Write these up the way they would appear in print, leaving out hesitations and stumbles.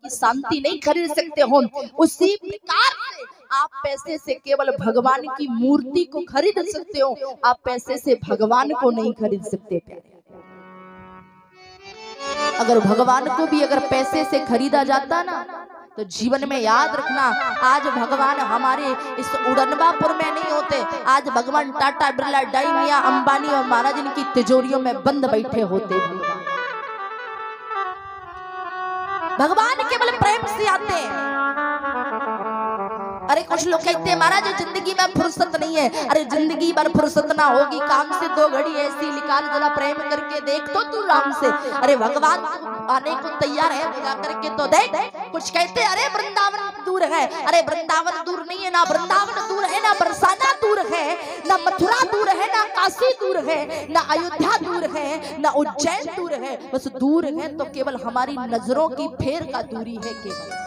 की शांति नहीं खरीद सकते हो, उसी प्रकार से आप पैसे से केवल भगवान की मूर्ति को खरीद सकते हो, आप पैसे से भगवान को नहीं खरीद सकते प्यारे। अगर भगवान को भी अगर पैसे से खरीदा जाता ना, तो जीवन में याद रखना, आज भगवान हमारे इस उड़नबापुर में नहीं होते, आज भगवान टाटा बिरला डाई मियां अंबानी और महाराज इनकी तिजोरियों में बंद बैठे होते। भगवान केवल प्रेम से आते हैं। अरे कुछ लोग कहते हैं महाराज जिंदगी में फुर्सत नहीं है, अरे जिंदगी भर फुर्सत ना होगी, काम से 2 घड़ी ऐसी निकाल, जरा प्रेम करके देख तो तू राम से। अरे भगवान आने को तैयार है, बुला करके तो देख। कुछ कहते हैं अरे वृंदावन दूर है, अरे वृंदावन दूर नहीं है, ना वृंदावन दूर है, ना बरसाना दूर है, ना मथुरा दूर है, ना काशी दूर है, ना अयोध्या दूर है, ना उज्जैन दूर है, बस दूर है तो केवल हमारी नजरों की फेर का दूरी है केवल।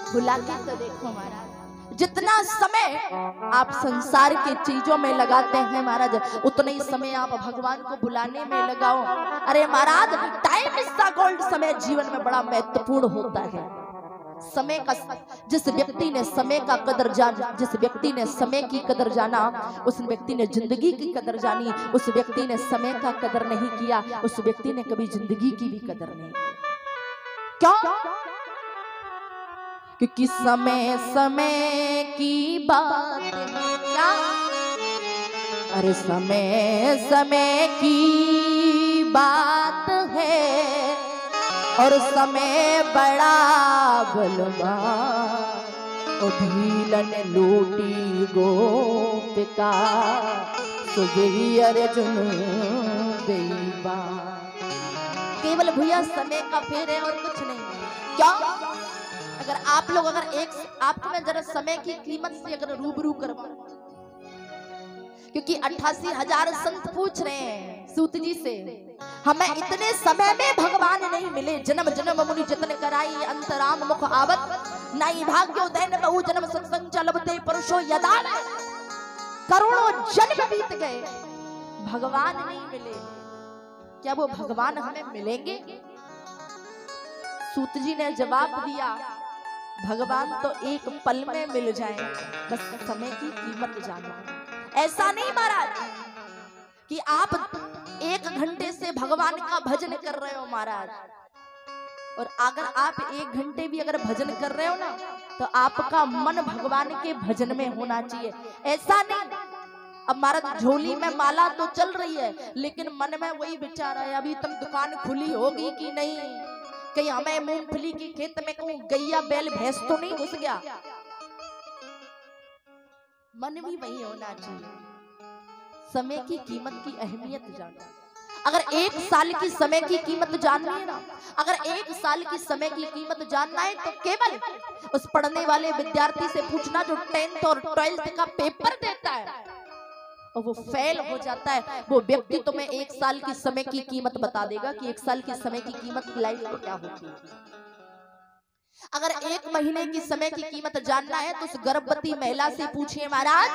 बुला के तो देखो महाराज, जितना समय आप संसार के चीजों में लगाते हैं महाराज, उतना ही समय आप भगवान को बुलाने में लगाओ। अरे महाराज टाइम इज द गोल्ड, समय जीवन में बड़ा महत्वपूर्ण होता है। समय का, जिस व्यक्ति ने समय का कदर जाना, जिस व्यक्ति ने समय की कदर जाना, उस व्यक्ति ने जिंदगी की कदर जानी। उस व्यक्ति ने समय का कदर नहीं किया, उस व्यक्ति ने कभी जिंदगी की भी कदर नहीं की। क्यों? क्योंकि समय समय की बात है। क्या? अरे समय समय की बात है और समय बड़ा बलवान, ओ भीलन लूटी गोपिका सुगई अर्जुन देवा। केवल भैया समय का फेर है और कुछ नहीं। क्या? अगर आप लोग आपको मैं जरा समय की कीमत से अगर रूबरू करवा, क्योंकि 88,000 संत पूछ रहे हैं सूत जी से, हमें इतने समय में भगवान नहीं मिले, जन्म जन्म मुनि जतन कराई अंतराम मुख आवत, नाई भाग्य उदयन बहु जन्म सत्संग चलबते परशो यदा, करोड़ों जन्म बीत गए, भगवान नहीं मिले। क्या वो भगवान हमें मिलेंगे? सूत जी ने जवाब दिया, भगवान तो एक पल में मिल जाए, बस समय की कीमत जानो। ऐसा नहीं महाराज कि आप 1 घंटे से भगवान का भजन कर रहे हो महाराज, और अगर आप 1 घंटे भी अगर भजन कर रहे हो ना, तो आपका मन भगवान के भजन में होना चाहिए। ऐसा नहीं अब महाराज झोली में माला तो चल रही है, लेकिन मन में वही विचार है अभी तक दुकान खुली होगी कि नहीं, कहीं हमें मूंगफली के खेत में कहूं गैया बैल भैंस तो नहीं घुस गया। मन भी वही होना चाहिए। समय की कीमत की अहमियत जानो। अगर 1 साल की समय की कीमत जाननी है ना, अगर 1 साल की समय की कीमत जानना है तो केवल उस पढ़ने वाले विद्यार्थी से पूछना जो 10th और 12th का पेपर देता है और वो फेल हो जाता है, वो व्यक्ति तुम्हें 1 साल की समय की कीमत बता देगा कि 1 साल की समय की कीमत लाइफ में क्या होती है। अगर 1 महीने की समय की कीमत जानना है तो उस गर्भवती महिला से पूछिए महाराज,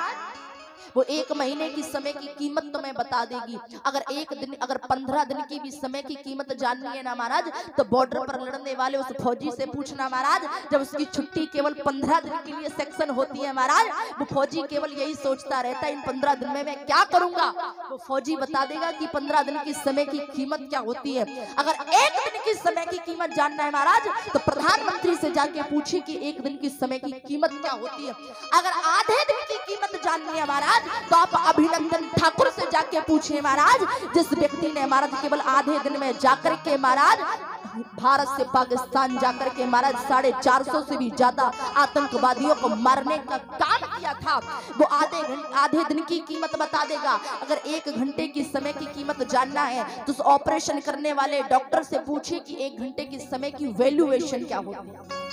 वो 1 महीने की समय की कीमत तुम्हें बता देगी। अगर 1 दिन, अगर 15 दिन की भी समय की कीमत जाननी है ना महाराज, तो बॉर्डर पर लड़ने वाले उस फौजी से पूछना महाराज, जब उसकी छुट्टी केवल 15 दिन के लिए सेक्शन होती है महाराज, वो फौजी केवल यही सोचता रहता है इन 15 दिन में मैं क्या करूंगा। वो फौजी बता देगा कि 15 दिन की समय की कीमत क्या होती है। अगर 1 दिन की समय की कीमत जानना है महाराज, तो प्रधानमंत्री से जाके पूछिए कि 1 दिन की समय की कीमत क्या होती है। अगर आधे दिन की कीमत जाननी है महाराज, तो आप अभिनंदन ठाकुर से जाके पूछिए महाराज, जिस व्यक्ति ने महाराज केवल आधे दिन में जाकर के महाराज भारत से पाकिस्तान जाकर के महाराज 450 से भी ज्यादा आतंकवादियों को मारने का काम किया था, वो आधे दिन की कीमत बता देगा। अगर 1 घंटे की समय की कीमत जानना है तो उस ऑपरेशन करने वाले डॉक्टर से पूछिए कि 1 घंटे की समय की वैल्यूएशन क्या होती है।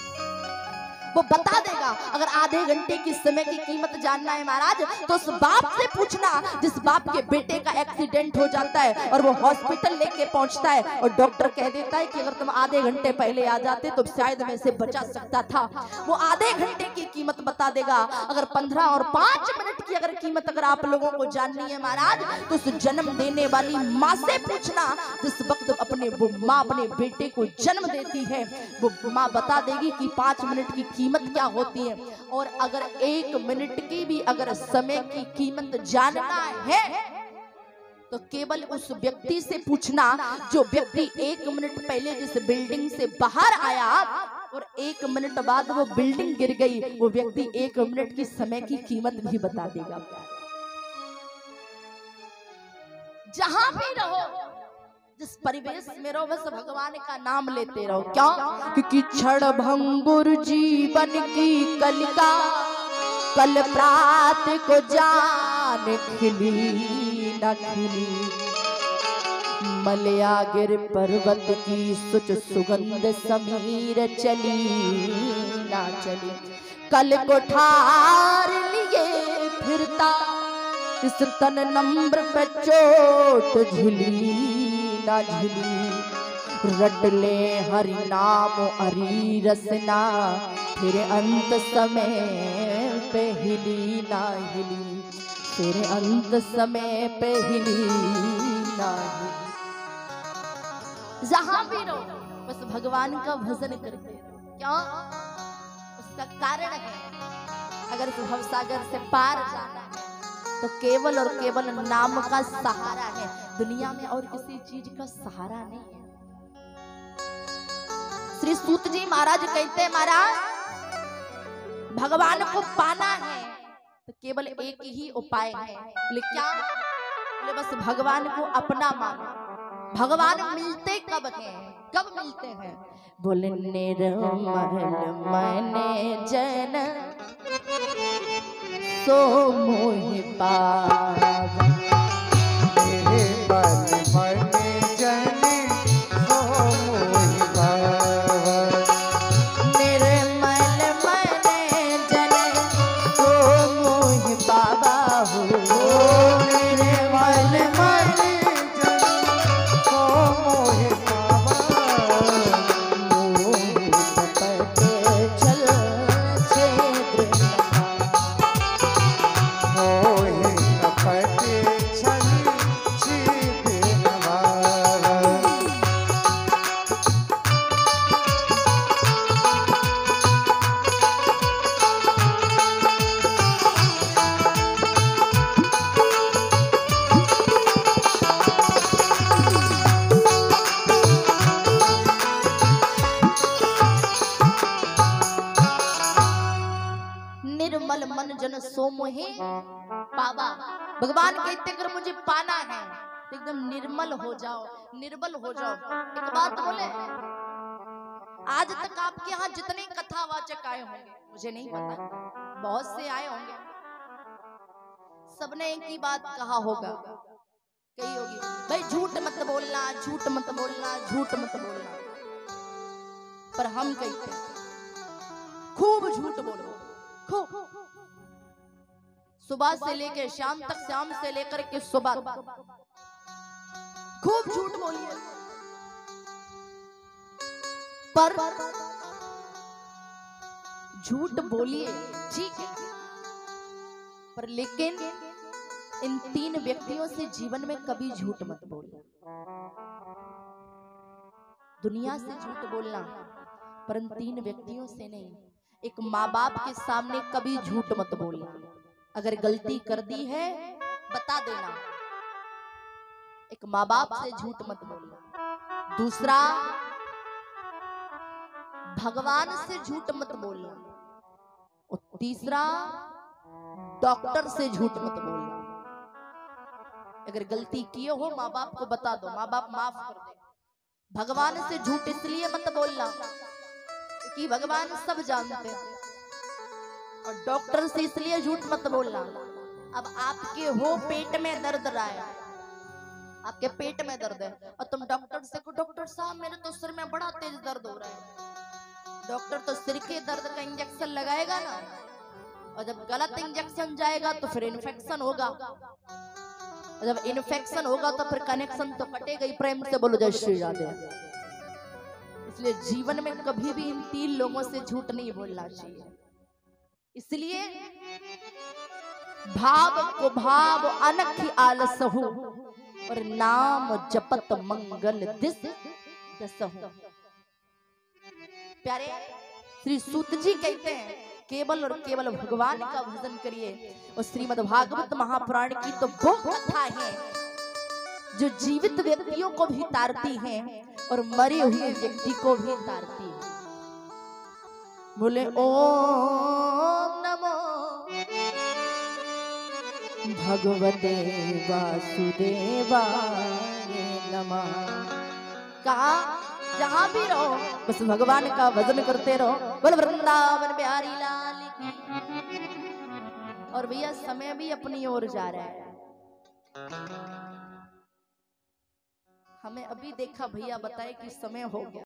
वो बता देगा। अगर आधे घंटे की समय की कीमत जानना है महाराज, तो उस बाप से पूछना जिस बाप के बेटे का एक्सीडेंट हो जाता है और वो हॉस्पिटल लेके पहुंचता है और डॉक्टर कह देता है कि अगर तुम आधे घंटे पहले आ जाते तो शायद मैं इसे बचा सकता था। वो आधे घंटे की कीमत बता देगा। अगर 15 और 5 मिनट की अगर कीमत अगर आप लोगों को जाननी है महाराज, तो उस जन्म देने वाली माँ से पूछना जिस वक्त अपने वो माँ अपने बेटे को जन्म देती है, वो माँ बता देगी कि 5 मिनट की कीमत क्या होती है। और अगर 1 मिनट की भी अगर समय की कीमत जानना है तो केवल उस व्यक्ति से पूछना जो व्यक्ति 1 मिनट पहले जिस बिल्डिंग से बाहर आया और 1 मिनट बाद वो बिल्डिंग गिर गई। वो व्यक्ति 1 मिनट की समय की कीमत भी बता देगा। जहां भी रहो, जिस परिवेश में रहो, बस भगवान का नाम लेते रहो। क्या? क्योंकि क्षण भंगुर जीवन की कलिका, कल प्रात को जान खिली न खिली। मलया गिर पर्वत की सुच सुगंध समीर चली ना चली। कल को ठार लिए फिरता इस तन नम्र पे चोट झिली ना झिली। रट ले हरि नाम हरि रसना, फिर अंत समय पे हिली ना हिली। फिर अंत समय पे हिली ना हिली। जहां भी रहो बस भगवान का भजन करते रहो। क्यों? उसका कारण है अगर भव सागर से पार जाना है तो केवल और केवल नाम का सहारा है। दुनिया में और किसी चीज का सहारा नहीं है। श्री सूत जी महाराज कहते हैं, महाराज भगवान को पाना है तो केवल एक ही उपाय है। बोले क्या? बोले बस भगवान को अपना मानो। भगवान मिलते कब हैं? कब मिलते हैं? बोले निर्मल मन जन सो मोहि पावा। निर्मल मन जन सो मोहि पावा। निर्मल मन जन सो मोहि पावा हो। निर्मल मन जन सो मोहि पावा। मोहि कपट छल छेद्र निर्मल मन जन सो मोहि पावा। भगवान कहते अगर मुझे पाना है तो एकदम निर्मल हो जाओ, निर्मल हो जाओ। एक बात बोले, आज तक आपके यहाँ जितने कथावाचक आए होंगे, मुझे नहीं पता, बहुत से आए होंगे, सबने एक ही बात कहा होगा, कही होगी, भाई झूठ मत बोलना, झूठ मत बोलना, झूठ मत बोलना। पर हम कहते हैं खूब झूठ बोलो, खूब। सुबह से लेकर शाम तक, शाम से लेकर के सुबह खूब झूठ बोलिए। पर झूठ बोलिए ठीक है, पर लेकिन इन 3 व्यक्तियों से जीवन में कभी झूठ मत बोलना। दुनिया से झूठ बोलना, पर इन 3 व्यक्तियों से नहीं। एक माँ बाप के सामने कभी झूठ मत बोलना। अगर गलती कर दी है बता देना। एक माँ बाप से झूठ मत बोलना। दूसरा, भगवान से झूठ मत बोलना। और तीसरा, डॉक्टर से झूठ मत बोलना। अगर गलती किए हो माँ बाप को बता दो, माँ बाप माफ कर दे। भगवान से झूठ इसलिए मत बोलना कि भगवान सब जानते हैं। और डॉक्टर से इसलिए झूठ मत बोलना, अब आपके हो पेट में दर्द रहा है, आपके पेट में दर्द है और तुम डॉक्टर से को डॉक्टर साहब मेरे तो सिर में बड़ा तेज दर्द हो रहा है, डॉक्टर तो सिर के दर्द का इंजेक्शन लगाएगा ना, और जब गलत इंजेक्शन जाएगा तो फिर इन्फेक्शन होगा, और जब इन्फेक्शन होगा तो फिर कनेक्शन तो कटेगा ही। प्रेम से बोलो जय श्री राधे। इसलिए जीवन में कभी भी इन 3 लोगों से झूठ नहीं बोलना चाहिए। इसलिए भाव को भाव अनख आलसहु और नाम जपत मंगल दिस दसहु। प्यारे श्री सूत जी कहते हैं केवल और केवल भगवान का भजन करिए। और श्रीमद् भागवत महापुराण की तो वो कथा है जो जीवित व्यक्तियों को भी तारती है और मरे हुए व्यक्ति को भी तारती है। बोले ओम नमो भगवते वासुदेवाय नमः। कहा जहां भी रहो बस भगवान का भजन करते रहो। बोल वृंदावन बिहारी लाल की। और भैया समय भी अपनी ओर जा रहा है। हमें अभी देखा भैया बताए कि समय हो गया।